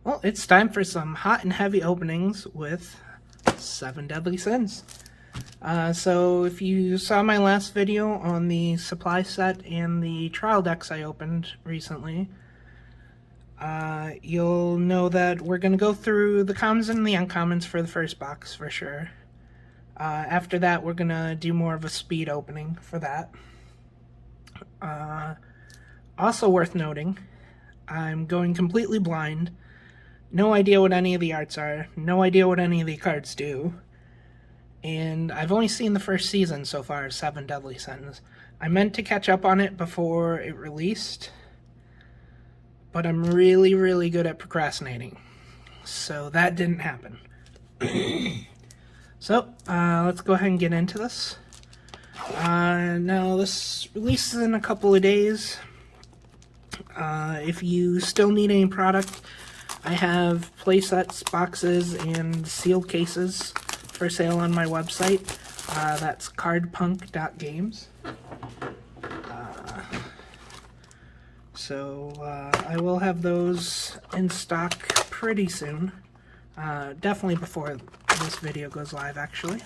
Well, it's time for some hot and heavy openings with 7 Deadly Sins. So if you saw my last video on the supply set and the trial decks I opened recently, you'll know that we're going to go through the commons and the uncommons for the first box for sure. After that, we're going to do more of a speed opening for that. Also worth noting, I'm going completely blind. No idea what any of the arts are, no idea what any of the cards do. And I've only seen the first season so far, 7 Deadly Sins. I meant to catch up on it before it released, but I'm really, really good at procrastinating. So that didn't happen. So, let's go ahead and get into this. Now, this releases in a couple of days. If you still need any product, I have playsets, boxes, and sealed cases for sale on my website. That's cardpunk.games. So I will have those in stock pretty soon. Definitely before this video goes live, actually.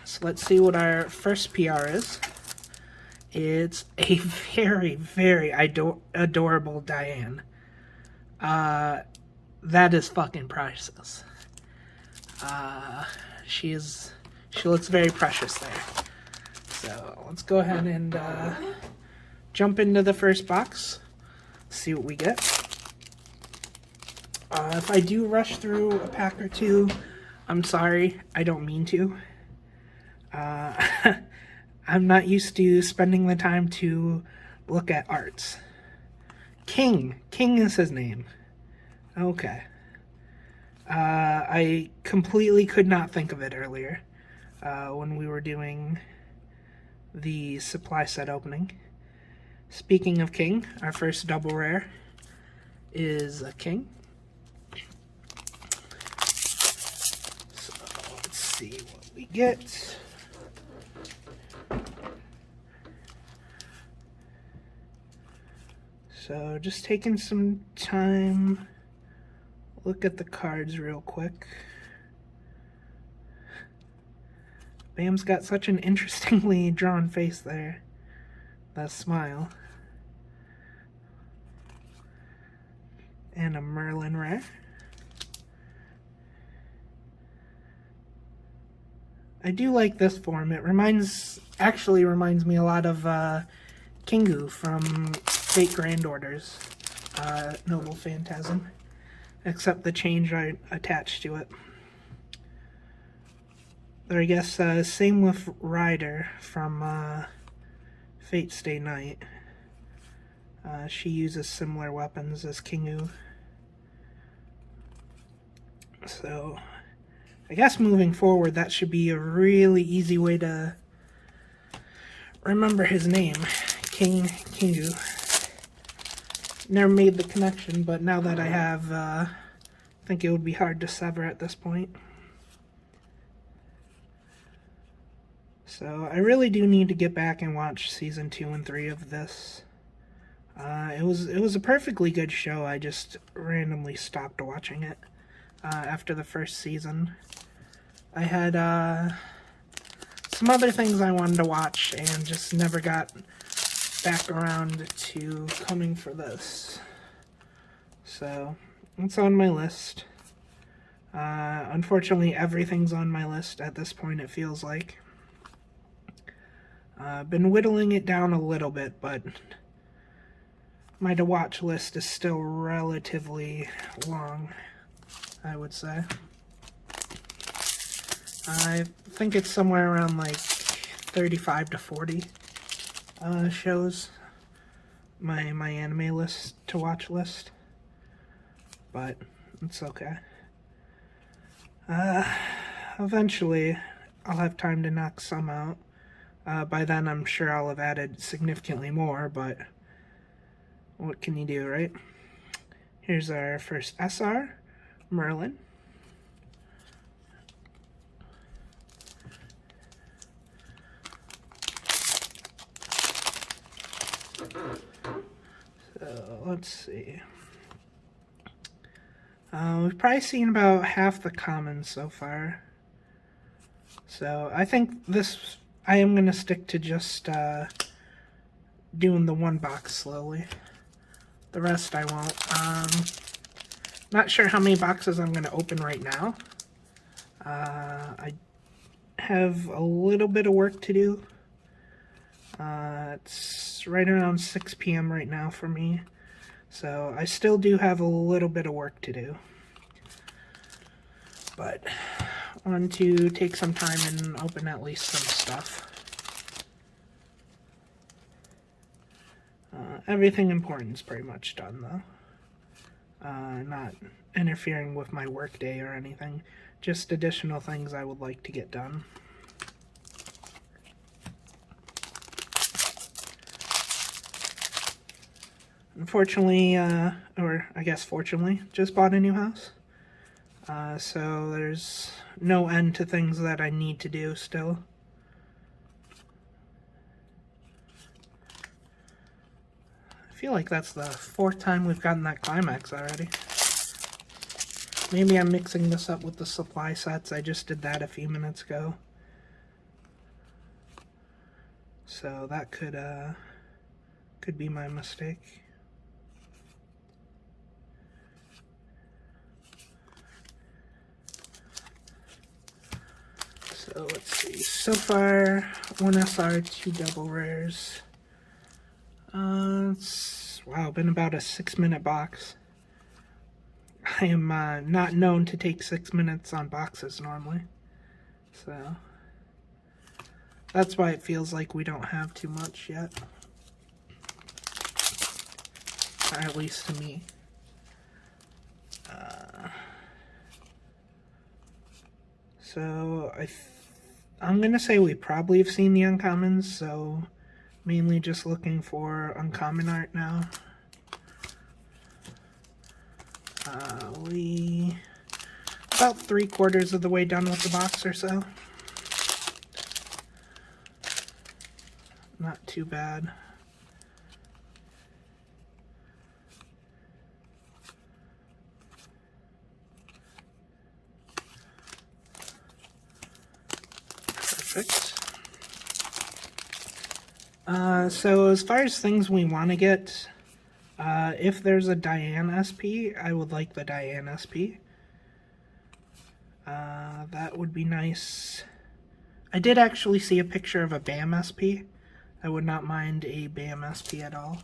So let's see what our first PR is. It's a very, very adorable Diane. That is fucking priceless. She looks very precious there. So let's go ahead and jump into the first box, see what we get. If I do rush through a pack or two, I'm sorry, I don't mean to. I'm not used to spending the time to look at arts. King is his name. Okay. I completely could not think of it earlier when we were doing the supply set opening. Speaking of King, our first double rare is a King. So let's see what we get. So just taking some time, look at the cards real quick. Bam's got such an interestingly drawn face there. That smile. And a Merlin rare. I do like this form. It actually reminds me a lot of Kingu from Fate Grand Orders, Noble Phantasm, except the change I attached to it. Or I guess same with Ryder from Fate Stay Night. She uses similar weapons as Kingu. So I guess moving forward, that should be a really easy way to remember his name, Kingu. Never made the connection, but now that I have, I think it would be hard to sever at this point. So I really do need to get back and watch season 2 and 3 of this. It was a perfectly good show. I just randomly stopped watching it after the first season. I had some other things I wanted to watch and just never got back around to coming for this. So it's on my list. Unfortunately, everything's on my list at this point, it feels like. Been whittling it down a little bit, but my to-watch list is still relatively long, I would say. I think it's somewhere around like 35 to 40 shows, my anime list, to-watch list, but it's okay. Eventually, I'll have time to knock some out. By then, I'm sure I'll have added significantly more, but what can you do, right? Here's our first SR, Merlin. So, let's see. We've probably seen about half the commons so far. So I think I am going to stick to just doing the one box slowly. The rest I won't. Not sure how many boxes I'm going to open right now. I have a little bit of work to do. It's right around 6 p.m. right now for me. So I still do have a little bit of work to do. But I want to take some time and open at least some stuff. Everything important is pretty much done though. Not interfering with my work day or anything. Just additional things I would like to get done. Unfortunately, or I guess fortunately, just bought a new house. So there's no end to things that I need to do still. I feel like that's the 4th time we've gotten that climax already. Maybe I'm mixing this up with the supply sets. I just did that a few minutes ago. So that could be my mistake. So let's see. So far, 1 SR, 2 double rares. Wow, been about a 6-minute box. I am not known to take 6 minutes on boxes normally. So that's why it feels like we don't have too much yet. Or at least to me. So I'm going to say we probably have seen the uncommons, so mainly just looking for uncommon art now. We about 3/4 of the way done with the box or so. Not too bad. Perfect. So as far as things we want to get, if there's a Diane SP, I would like the Diane SP. That would be nice. I did actually see a picture of a BAM SP. I would not mind a BAM SP at all.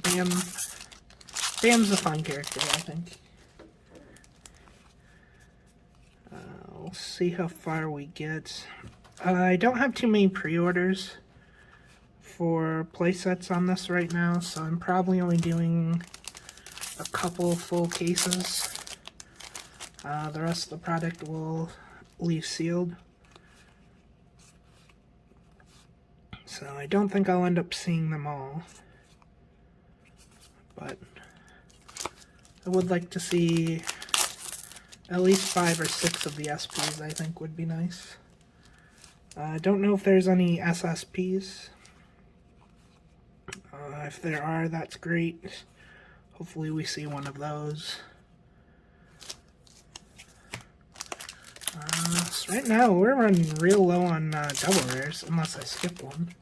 BAM's a fun character, I think. We'll see how far we get. I don't have too many pre-orders for playsets on this right now, so I'm probably only doing a couple full cases. The rest of the product will leave sealed. So I don't think I'll end up seeing them all. But I would like to see at least 5 or 6 of the SPs, I think would be nice. I don't know if there's any SSPs. If there are, that's great. Hopefully we see one of those. So right now we're running real low on double rares, unless I skip one.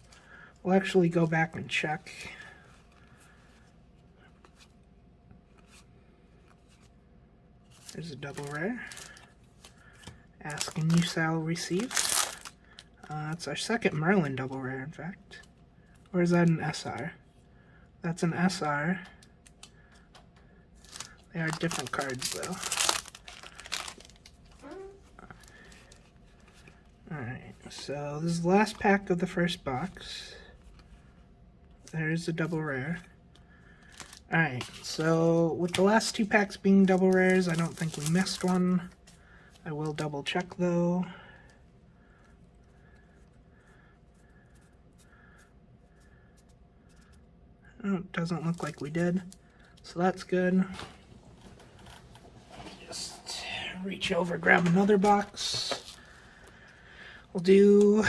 We'll actually go back and check. There's a double rare. Ask and you shall receive. It's our second Merlin double rare, in fact. Or is that an SR? That's an SR. They are different cards, though. Alright, so this is the last pack of the first box. There's a double rare. Alright, so with the last 2 packs being double rares, I don't think we missed one. I will double check, though. Oh, it doesn't look like we did, so that's good. Just reach over, grab another box. We'll do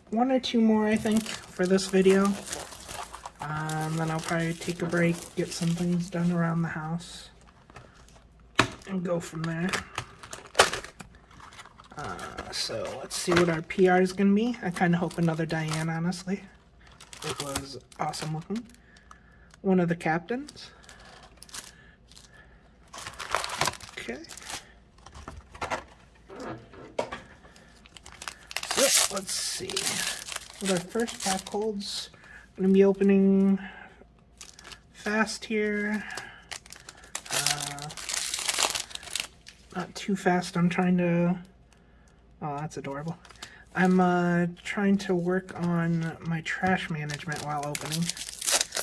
1 or 2 more, I think, for this video. And then I'll probably take a break, get some things done around the house, and go from there. So let's see what our PR is going to be. I kind of hope another Diane, honestly. It was awesome looking. One of the captains. Okay. So let's see what our first pack holds. I'm going to be opening fast here. Not too fast. I'm trying to... Oh, that's adorable. I'm trying to work on my trash management while opening,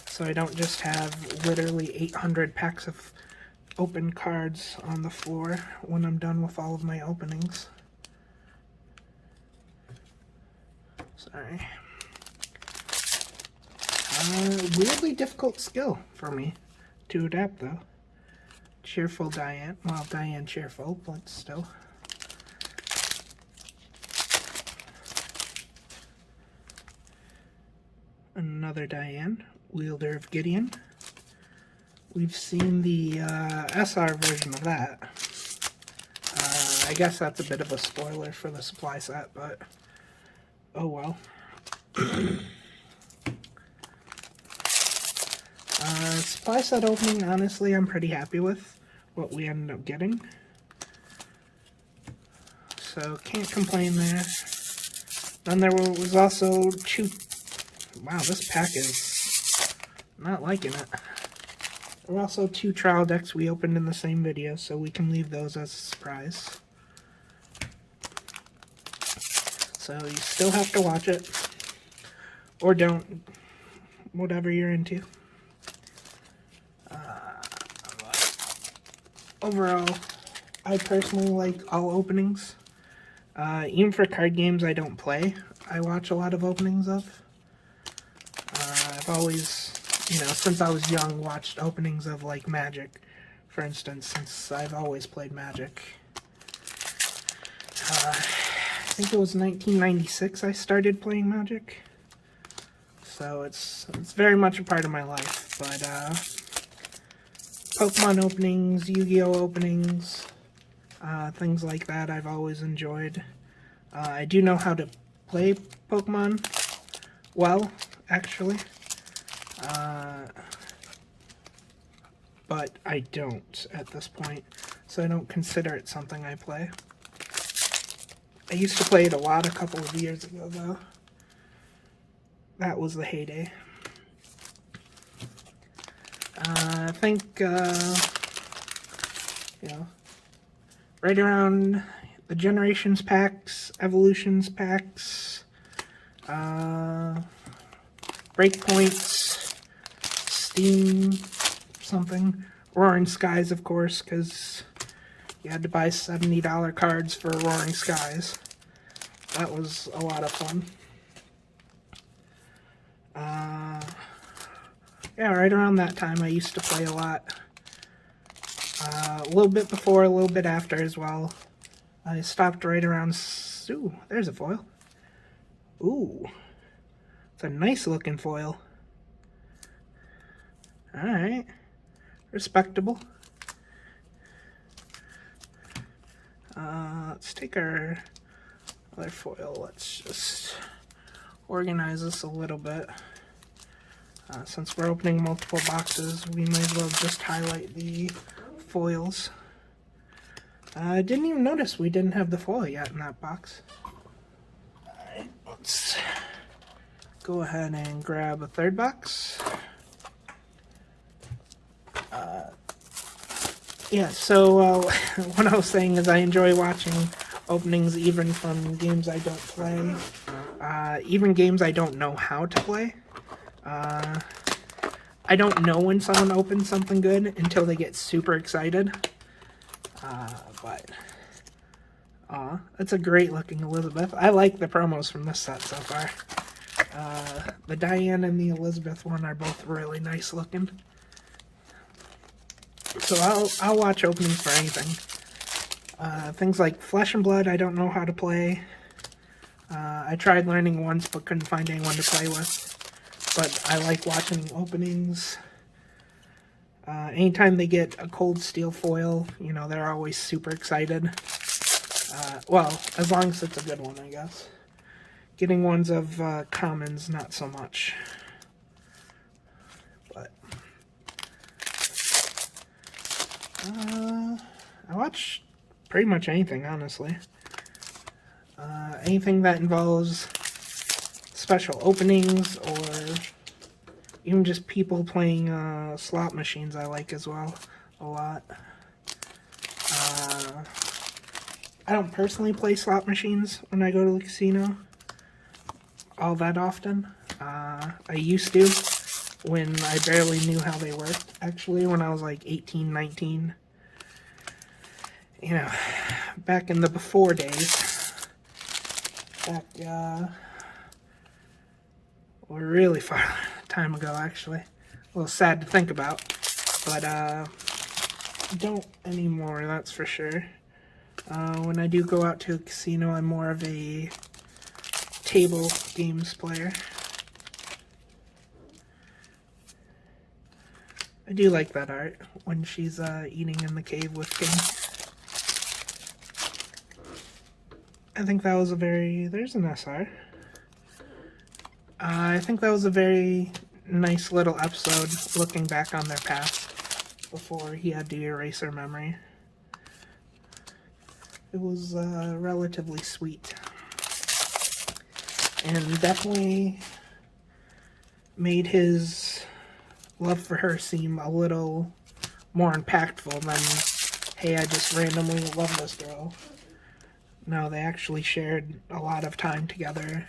so I don't just have literally 800 packs of open cards on the floor when I'm done with all of my openings. Sorry. Weirdly difficult skill for me to adapt, though. Cheerful Diane. Well, Diane cheerful, but still. Another Diane, Wielder of Gideon. We've seen the SR version of that. I guess that's a bit of a spoiler for the supply set, but oh well. Supply set opening, honestly, I'm pretty happy with what we ended up getting. So, can't complain there. Then there was also two... Wow, this pack is not liking it. There were also 2 trial decks we opened in the same video, so we can leave those as a surprise. So you still have to watch it. Or don't. Whatever you're into. Overall, I personally like all openings. Even for card games I don't play, I watch a lot of openings of. I've always, you know, since I was young, watched openings of, like, Magic, for instance, since I've always played Magic. I think it was 1996 I started playing Magic. So it's very much a part of my life, but, Pokemon openings, Yu-Gi-Oh! Openings, things like that I've always enjoyed. I do know how to play Pokemon well, actually. But I don't at this point, so I don't consider it something I play. I used to play it a lot a couple of years ago, though. That was the heyday. I think, you know, right around the Generations packs, Evolutions packs, Breakpoints, Steam, something. Roaring Skies, of course, because you had to buy $70 cards for Roaring Skies. That was a lot of fun. Yeah, right around that time I used to play a lot. A little bit before, a little bit after as well. I stopped right around... Ooh, there's a foil. Ooh. It's a nice looking foil. Alright. Respectable. Let's take our other foil. Let's just organize this a little bit. Since we're opening multiple boxes, we may as well just highlight the foils. I didn't even notice we didn't have the foil yet in that box. Alright, let's go ahead and grab a third box. Yeah, so what I was saying is I enjoy watching openings even from games I don't play, even games I don't know how to play. I don't know when someone opens something good until they get super excited. But that's a great looking Elizabeth. I like the promos from this set so far. The Diane and the Elizabeth one are both really nice looking. So I'll watch openings for anything. Things like Flesh and Blood I don't know how to play. I tried learning once but couldn't find anyone to play with. but I like watching openings. Anytime they get a cold steel foil, you know, they're always super excited. Well, as long as it's a good one, I guess. Getting ones of commons, not so much. But I watch pretty much anything, honestly. Anything that involves special openings or even just people playing slot machines I like as well a lot. I don't personally play slot machines when I go to the casino all that often. I used to when I barely knew how they worked, actually, when I was like 18, 19. You know, back in the before days. Back, we're really far time ago, actually. A little sad to think about, but don't anymore, that's for sure. When I do go out to a casino, I'm more of a table games player. I do like that art when she's eating in the cave with King. I think that was a very... There's an SR. I think that was a very nice little episode looking back on their past before he had to erase her memory. It was relatively sweet. And definitely made his love for her seem a little more impactful than, hey, I just randomly love this girl. No, they actually shared a lot of time together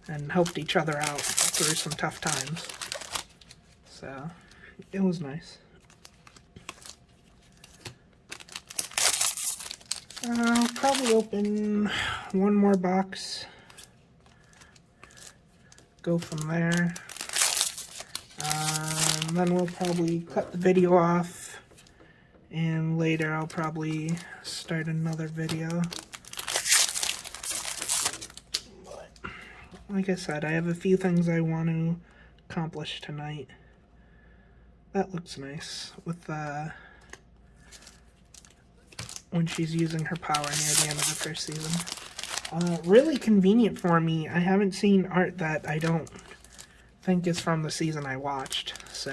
and helped each other out through some tough times. So, it was nice. I'll probably open one more box. Go from there. And then we'll probably cut the video off. And later I'll probably start another video. But, like I said, I have a few things I want to accomplish tonight. That looks nice with when she's using her power near the end of the first season. Really convenient for me. I haven't seen art that I don't think is from the season I watched, so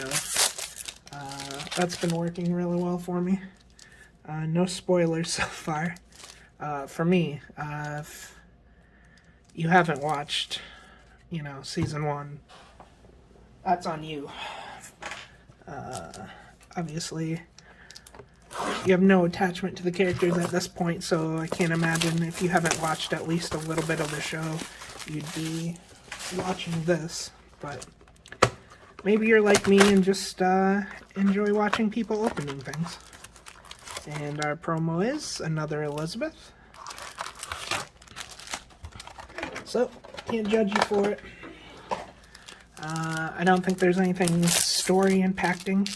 that's been working really well for me. No spoilers so far. For me, if you haven't watched, you know, season 1, that's on you. Obviously, you have no attachment to the characters at this point, so I can't imagine if you haven't watched at least a little bit of the show, you'd be watching this. But maybe you're like me and just enjoy watching people opening things. And our promo is another Elizabeth. So, can't judge you for it. I don't think there's anything story impacting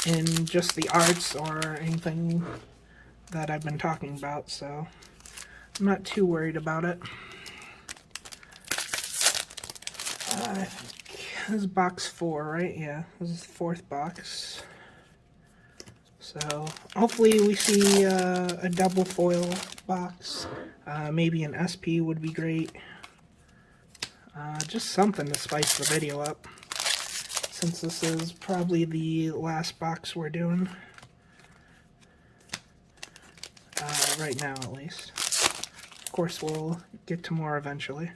in just the arts or anything that I've been talking about, so I'm not too worried about it. I think this is box 4, right? Yeah, this is the 4th box. So hopefully we see a double foil box. Maybe an SP would be great. Just something to spice the video up, since this is probably the last box we're doing. Right now, at least. Of course, we'll get to more eventually.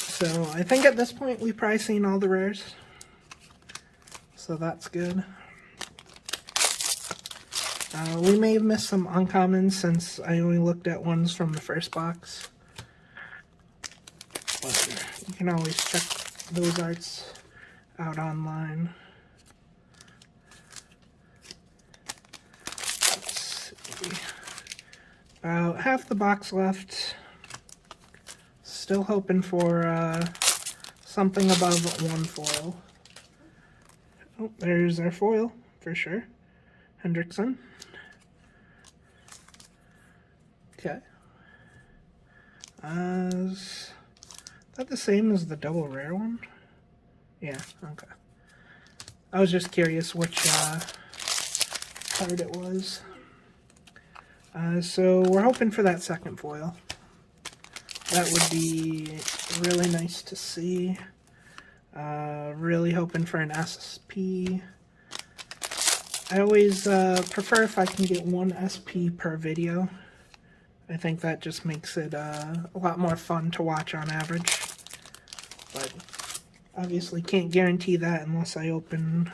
So, I think at this point we've probably seen all the rares. So that's good. We may have missed some uncommons since I only looked at ones from the first box. But you can always check those arts out online. Let's see. About half the box left. Still hoping for something above 1 foil. Oh, there's our foil, for sure. Hendrickson. Okay. Is that the same as the double rare one? Yeah, okay. I was just curious which card it was. So we're hoping for that second foil. That would be really nice to see. Really hoping for an SP. I always prefer if I can get one SP per video. I think that just makes it a lot more fun to watch on average. But obviously can't guarantee that unless I open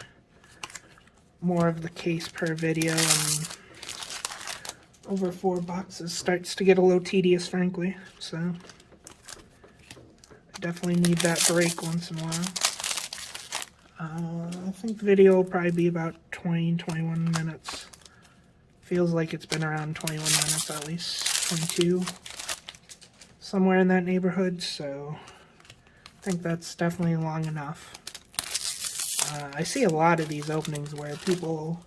more of the case per video, and over 4 boxes starts to get a little tedious, frankly. So I definitely need that break once in a while. I think the video will probably be about 20-21 minutes. Feels like it's been around 21 minutes at least, 22, somewhere in that neighborhood, so I think that's definitely long enough. I see a lot of these openings where people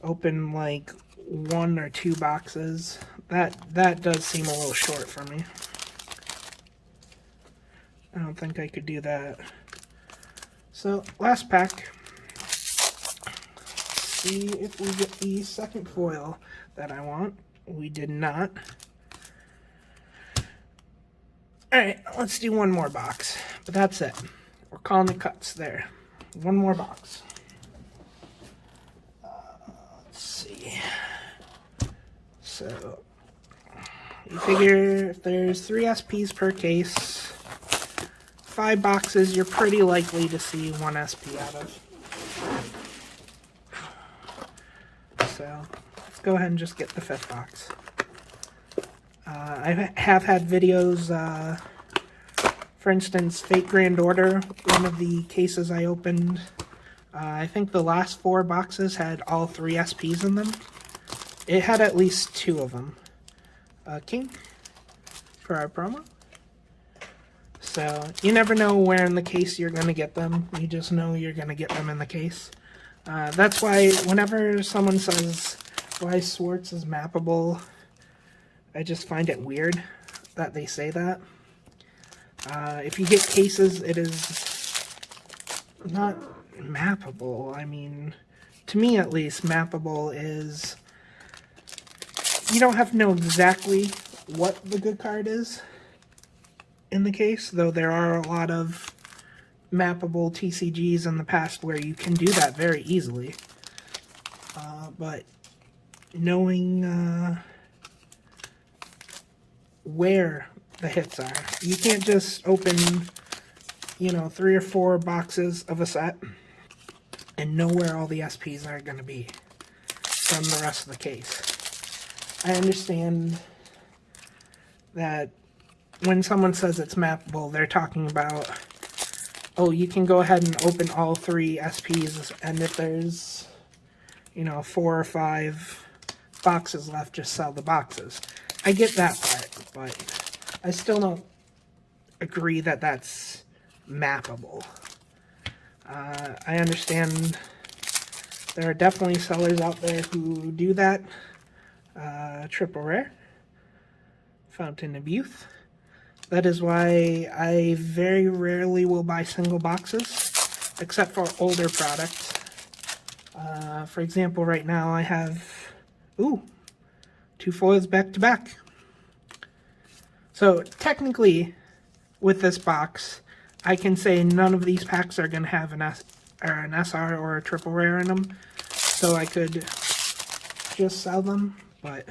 open like 1 or 2 boxes. That does seem a little short for me. I don't think I could do that. So, last pack. See if we get the second foil that I want. We did not. Alright, let's do one more box. But that's it. We're calling it cuts there. One more box. Let's see. So, you figure if there's 3 SPs per case, 5 boxes, you're pretty likely to see 1 SP out of. So, let's go ahead and just get the 5th box. I have had videos, for instance, Fate Grand Order, one of the cases I opened, I think the last 4 boxes had all 3 SPs in them. It had at least 2 of them. King, for our promo. So, you never know where in the case you're going to get them. You just know you're going to get them in the case. That's why whenever someone says, weiss schwarz is mappable, I just find it weird that they say that. If you get cases, it is not mappable. I mean, to me at least, mappable is, you don't have to know exactly what the good card is in the case, though there are a lot of mappable TCGs in the past where you can do that very easily. But knowing where the hits are, you can't just open, 3 or 4 boxes of a set and know where all the SPs are going to be from the rest of the case. I understand that when someone says it's mappable, they're talking about, oh, you can go ahead and open all 3 SPs, and if there's, 4 or 5 boxes left, just sell the boxes. I get that part, but I still don't agree that that's mappable. I understand there are definitely sellers out there who do that. Triple rare, Fountain of Youth. That is why I very rarely will buy single boxes, except for older products. For example, right now I have, 2 foils back to back. So technically, with this box, I can say none of these packs are going to have an SR or a triple rare in them, so I could just sell them, but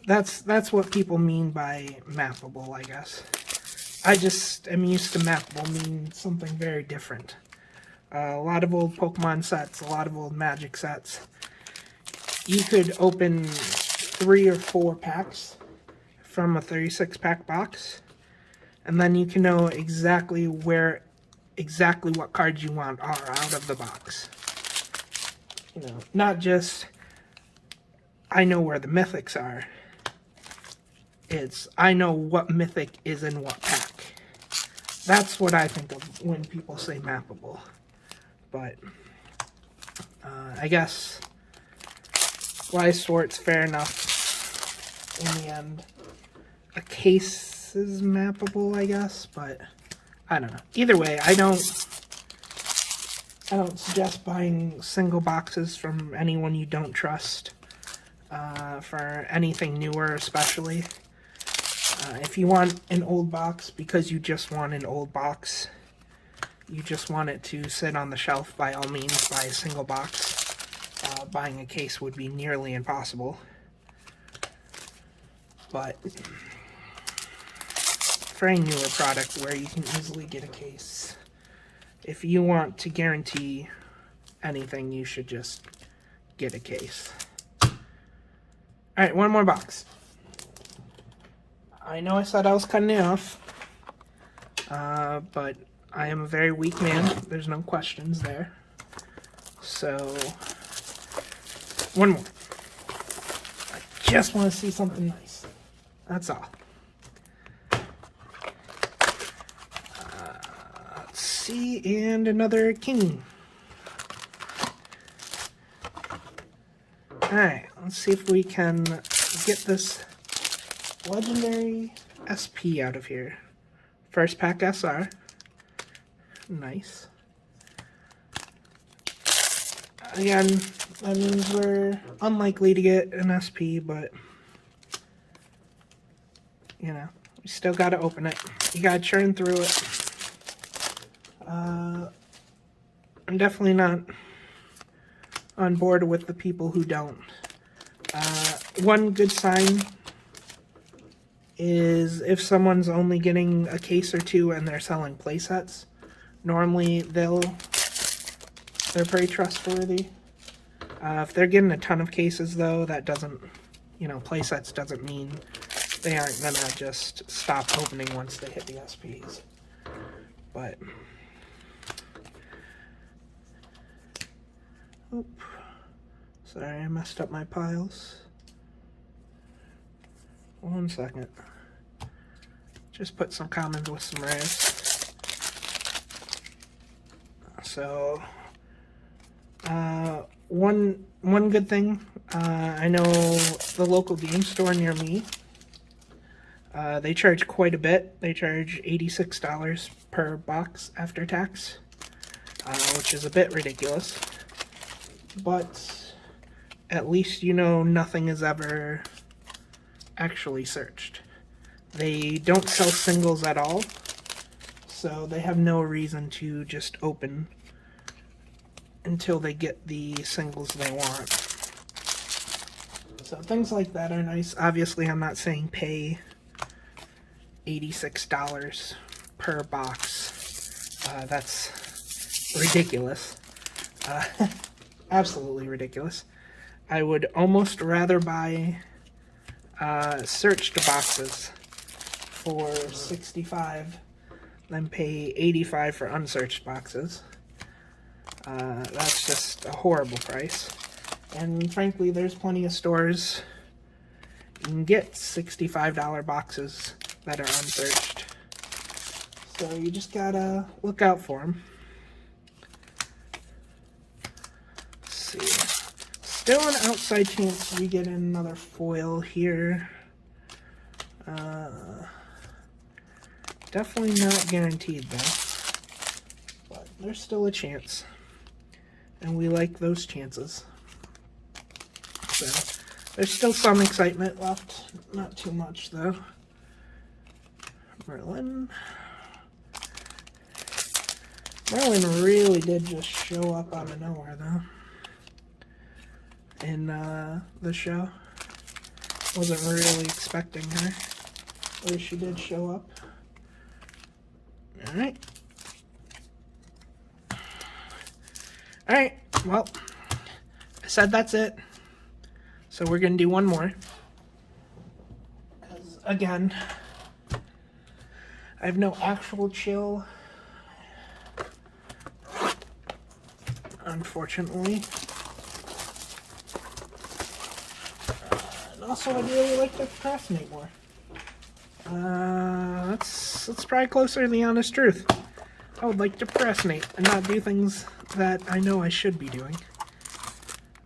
that's what people mean by mappable, I guess. I just am used to mappable mean something very different. A lot of old Pokemon sets, a lot of old Magic sets. You could open 3 or 4 packs from a 36-pack box, and then you can know exactly what cards you want are out of the box. Not just, I know where the mythics are. It's, I know what mythic is in what pack. That's what I think of when people say mappable. But, I guess, weiss schwarz, fair enough in the end. a case is mappable, I guess, but I don't know. Either way, I don't suggest buying single boxes from anyone you don't trust for anything newer, especially. If you want an old box because you just want an old box, you just want it to sit on the shelf, by all means, buy a single box. Buying a case would be nearly impossible. But for a newer product where you can easily get a case, if you want to guarantee anything, you should just get a case. Alright, one more box. I know I said I was cutting it off, but I am a very weak man. There's no questions there. So, one more. I just want to see something nice. That's all. Let's see, and another king. Alright, let's see if we can get this legendary SP out of here. First pack SR. Nice. Again, that means we're unlikely to get an SP, but you know, we still gotta open it. You gotta churn through it. I'm definitely not on board with the people who don't. One good sign is if someone's only getting a case or two and they're selling playsets. Normally they're pretty trustworthy. If they're getting a ton of cases though, that doesn't, you know, playsets doesn't mean they aren't gonna just stop opening once they hit the SPs. But oop. Sorry, I messed up my piles. 1 second. Just put some commons with some rares. So, one good thing, I know the local game store near me, they charge quite a bit. They charge $86 per box after tax, which is a bit ridiculous. But at least you know nothing is ever actually searched. They don't sell singles at all, so they have no reason to just open until they get the singles they want. So things like that are nice. Obviously, I'm not saying pay $86 per box. That's ridiculous. Absolutely ridiculous. I would almost rather buy searched boxes for $65 than pay $85 for unsearched boxes. That's just a horrible price. And frankly, there's plenty of stores you can get $65 boxes that are unsearched. So you just gotta look out for them. Let's see. Still an outside chance we get another foil here. Definitely not guaranteed though. But there's still a chance. And we like those chances. So, there's still some excitement left. Not too much though. Merlin. Merlin really did just show up out of nowhere though. In the show. Wasn't really expecting her. Or she did show up. Alright. Alright, well, I said that's it. So we're going to do one more. Because, again, I have no actual chill. Unfortunately. And also, I'd really like to procrastinate more. That's probably closer to the honest truth. I would like to procrastinate and not do things that I know I should be doing.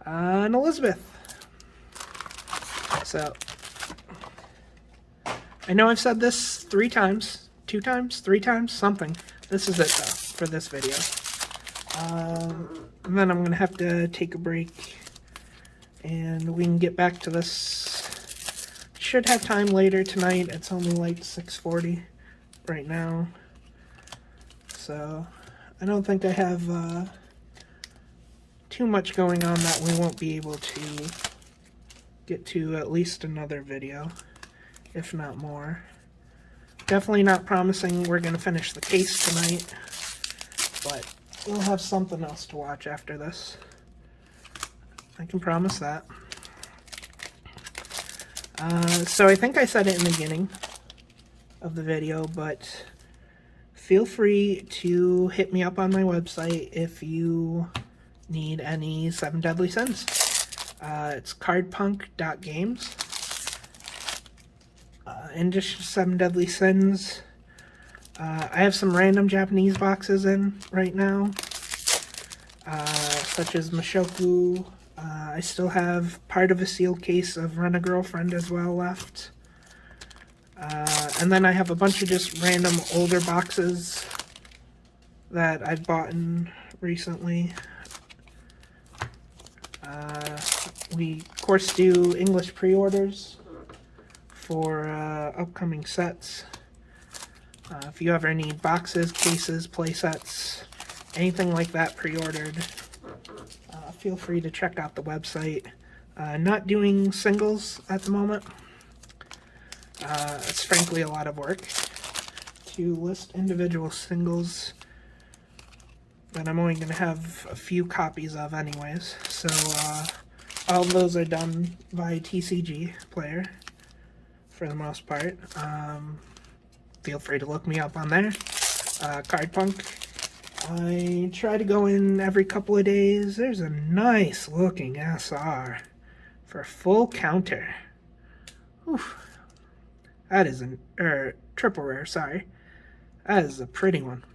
And Elizabeth. So, I know I've said this 3 times, 2 times, 3 times, something. This is it, though, for this video. And then I'm going to have to take a break, and we can get back to this. Should have time later tonight. It's only like 6:40 right now. So, I don't think I have too much going on that we won't be able to get to at least another video, if not more. Definitely not promising we're going to finish the case tonight, but we'll have something else to watch after this. I can promise that. So I think I said it in the beginning of the video, but feel free to hit me up on my website if you need any 7 Deadly Sins. It's cardpunk.games. And just 7 Deadly Sins. I have some random Japanese boxes in right now, such as Mushoku. I still have part of a sealed case of Rent-A-Girlfriend as well left. And then I have a bunch of just random older boxes that I've bought in recently. We, of course, do English pre-orders for upcoming sets. If you ever need boxes, cases, play sets, anything like that pre-ordered, feel free to check out the website. Not doing singles at the moment. It's frankly a lot of work to list individual singles that I'm only going to have a few copies of anyways. So all of those are done by TCG Player for the most part. Feel free to look me up on there. Cardpunk. I try to go in every couple of days. There's a nice looking SR for full counter. Oof. That is a triple rare, sorry. That is a pretty one.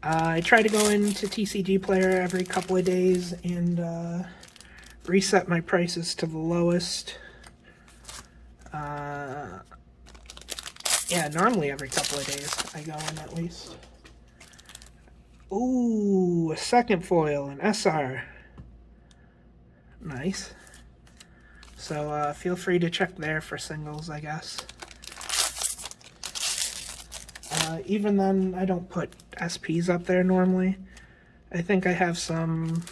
I try to go into TCG Player every couple of days and reset my prices to the lowest. Yeah, normally every couple of days I go in at least. Ooh, a second foil, an SR. Nice. So feel free to check there for singles, I guess. Even then, I don't put SPs up there normally. I think I have some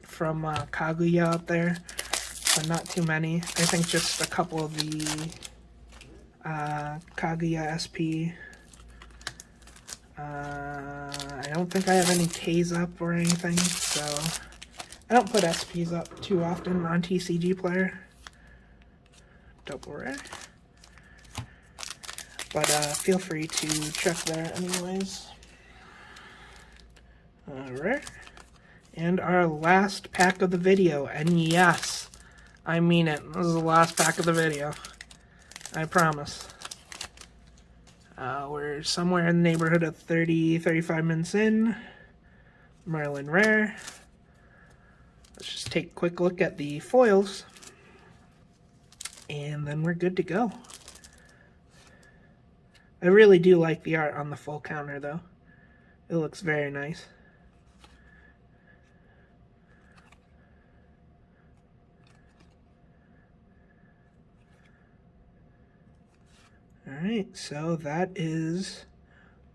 from Kaguya up there, but not too many. I think just a couple of the Kaguya SP. I don't think I have any Ks up or anything, so I don't put SPs up too often on TCG Player. Double rare. But feel free to check there anyways. Alright. And our last pack of the video. And yes, I mean it. This is the last pack of the video. I promise. We're somewhere in the neighborhood of 30-35 minutes in. Merlin Rare. Let's just take a quick look at the foils. And then we're good to go. I really do like the art on the full counter, though. It looks very nice. Alright, so that is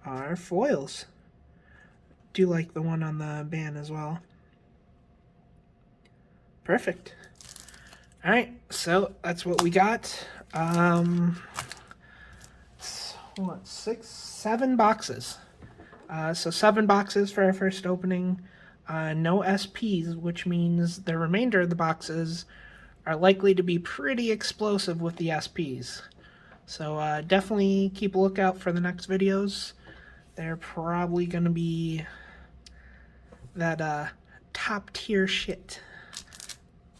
our foils. Do like the one on the band as well. Perfect. Alright, so that's what we got. What, 7 boxes. So 7 boxes for our first opening. No SPs, which means the remainder of the boxes are likely to be pretty explosive with the SPs. So definitely keep a lookout for the next videos. They're probably going to be that top tier shit.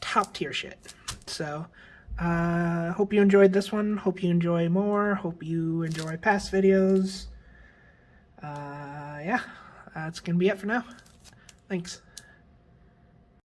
Top tier shit. So hope you enjoyed this one. Hope you enjoy more. Hope you enjoy past videos. Yeah, that's going to be it for now. Thanks.